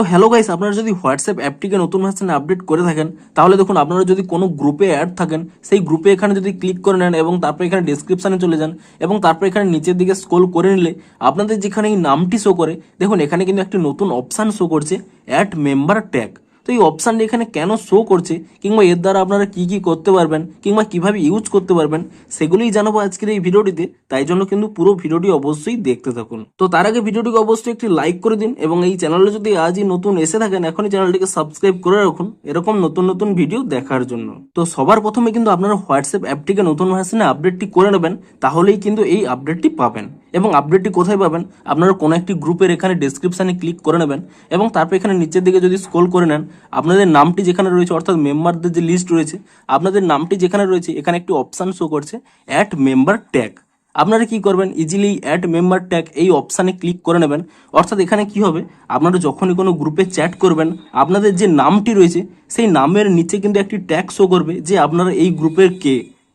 তো hello guys, আপনারা যদি হোয়াটসঅ্যাপ অ্যাপটিকে নতুন ভার্সনে আপডেট করে থাকেন তাহলে দেখুন, আপনারা যদি কোনো গ্রুপে অ্যাড থাকেন সেই গ্রুপে এখানে যদি ক্লিক করে নেন এবং তারপর এখানে ডেসক্রিপশনে চলে যান এবং তারপর এখানে নিচের দিকে স্ক্রল করে নিলে আপনাদের যেখানে এই নামটি শো করে, দেখুন এখানে কিন্তু একটি নতুন অপশান শো করছে, অ্যাড মেম্বার ট্যাগ। তো এই অপশানটি এখানে কেন শো করছে, কিংবা এর দ্বারা আপনারা কি কি করতে পারবেন, কিংবা কিভাবে ইউজ করতে পারবেন, সেগুলোই জানাবো আজকের এই ভিডিওটিতে। তাই জন্য কিন্তু পুরো ভিডিওটি অবশ্যই দেখতে থাকুন। তো তার আগে ভিডিওটিকে অবশ্যই একটি লাইক করে দিন এবং এই চ্যানেলে যদি আজই নতুন এসে থাকেন এখনই চ্যানেলটিকে সাবস্ক্রাইব করে রাখুন এরকম নতুন নতুন ভিডিও দেখার জন্য। তো সবার প্রথমে কিন্তু আপনারা হোয়াটসঅ্যাপ অ্যাপটিকে নতুন ভার্সনে আপডেটটি করে নেবেন, তাহলেই কিন্তু এই আপডেটটি পাবেন। এবং আপডেটটি কোথায় পাবেন, আপনারা কোনো একটি গ্রুপের এখানে ডেসক্রিপশনে ক্লিক করে নেবেন এবং তারপর এখানে নিচের দিকে যদি স্ক্রল করে নেন, আপনাদের নামটি যেখানে রয়েছে অর্থাৎ মেম্বারদের যে লিস্ট রয়েছে, আপনাদের নামটি যেখানে রয়েছে এখানে একটি অপশান শো করছে অ্যাড মেম্বার ট্যাগ। আপনারা কি করবেন, ইজিলি অ্যাড মেম্বার ট্যাগ এই অপশানে ক্লিক করে নেবেন। অর্থাৎ এখানে কি হবে, আপনারা যখনই কোনো গ্রুপে চ্যাট করবেন আপনাদের যে নামটি রয়েছে সেই নামের নিচে কিন্তু একটি ট্যাগ শো করবে যে আপনারা এই গ্রুপের কে,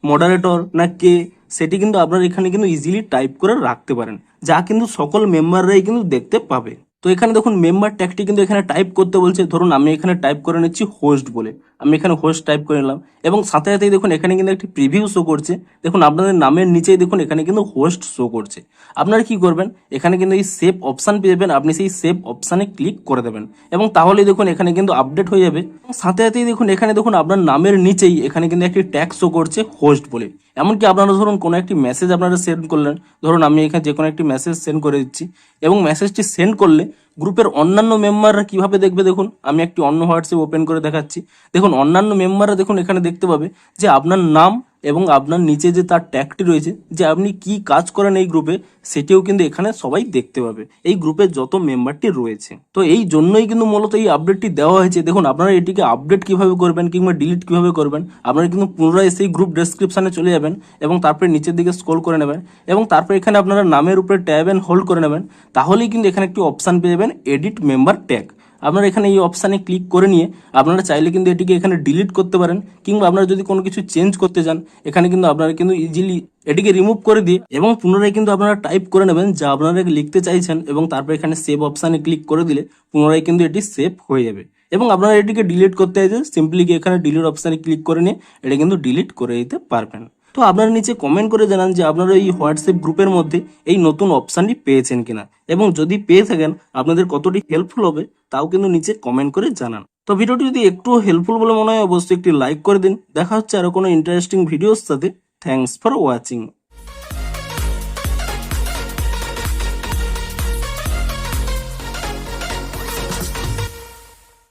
মডারেটর না কে, সেটি কিন্তু আপনারা এখানে কিন্তু ইজিলি টাইপ করে রাখতে পারেন, যা কিন্তু সকল মেম্বাররাই কিন্তু দেখতে পাবে। তো এখানে দেখুন মেম্বার ট্যাগটি কিন্তু এখানে টাইপ করতে বলছে। ধরুন আমি এখানে টাইপ করে নিচ্ছি হোস্ট বলে, আমি এখানে হোস্ট টাইপ করে নিলাম এবং সাথে সাথেই দেখুন এখানে কিন্তু একটি প্রিভিউ শো করছে। দেখুন আপনাদের নামের নিচেই দেখুন এখানে কিন্তু হোস্ট শো করছে। আপনারা কি করবেন, এখানে কিন্তু এই সেভ অপশান পেয়ে যাবেন, আপনি সেই সেভ অপশানে ক্লিক করে দেবেন এবং তাহলেই দেখুন এখানে কিন্তু আপডেট হয়ে যাবে। সাথে সাথেই দেখুন এখানে দেখুন আপনার নামের নিচেই এখানে কিন্তু একটি ট্যাগ শো করছে হোস্ট বলে। এমনকি আপনারা ধরুন কোনো একটি মেসেজ আপনারা সেন্ড করলেন, ধরুন আমি এখানে যে কোনো একটি মেসেজ সেন্ড করে দিচ্ছি এবং মেসেজটি সেন্ড করলে গ্রুপের অন্যান্য মেম্বাররা কিভাবে দেখবে, দেখুন আমি একটি অন্য হোয়াটসঅ্যাপ ওপেন করে দেখাচ্ছি। দেখুন অন্যান্য মেম্বাররা দেখুন এখানে দেখতে পাবে যে আপনার নাম এবং আপনার নিচে যে তার ট্যাগটি রয়েছে যে আপনি কি কাজ করেন এই গ্রুপে, সেটিও কিন্তু এখানে সবাই দেখতে পাবে, এই গ্রুপের যত মেম্বারটি রয়েছে। তো এই জন্যই কিন্তু মূলত এই আপডেটটি দেওয়া হয়েছে। দেখুন আপনারা এটিকে আপডেট কিভাবে করবেন কিংবা ডিলিট কিভাবে করবেন, আপনারা কিন্তু পুনরায় সেই গ্রুপ ডেসক্রিপশনে চলে যাবেন এবং তারপরে নিচের দিকে স্ক্রল করে নেবেন এবং তারপর এখানে আপনারা নামের উপরে ট্যাব এন্ড হোল্ড করে নেবেন, তাহলেই কিন্তু এখানে একটি অপশান পেয়ে যাবেন এডিট মেম্বার ট্যাগ। আপনারা এখানে এই অপশানে ক্লিক করে নিয়ে আপনারা চাইলে কিন্তু এটিকে এখানে ডিলিট করতে পারেন, কিংবা আপনারা যদি কোনো কিছু চেঞ্জ করতে চান এখানে কিন্তু আপনারা কিন্তু ইজিলি এটিকে রিমুভ করে দিয়ে এবং পুনরায় কিন্তু আপনারা টাইপ করে নেবেন যা আপনারা লিখতে চাইছেন এবং তারপর এখানে সেভ অপশানে ক্লিক করে দিলে পুনরায় কিন্তু এটি সেভ হয়ে যাবে। এবং আপনারা এটিকে ডিলিট করতে চাইছেন সিম্পলি গিয়ে এখানে ডিলিট অপশানে ক্লিক করে নিয়ে এটা কিন্তু ডিলিট করে দিতে পারবেন। তো আপনারা নিচে কমেন্ট করে জানান যে আপনারা এই হোয়াটসঅ্যাপ গ্রুপের মধ্যে এই নতুন অপশানটি পেয়েছেন কিনা এবং যদি পেয়ে থাকেন আপনাদের কতটি হেল্পফুল হবে তাও কিন্তু নিচে কমেন্ট করে জানান। তো ভিডিওটি যদি একটু হেল্পফুল বলে মনে হয় অবশ্যই একটি লাইক করে দিন। দেখা হচ্ছে আরো কোনো ইন্টারেস্টিং ভিডিওর সাথে। Thanks for watching.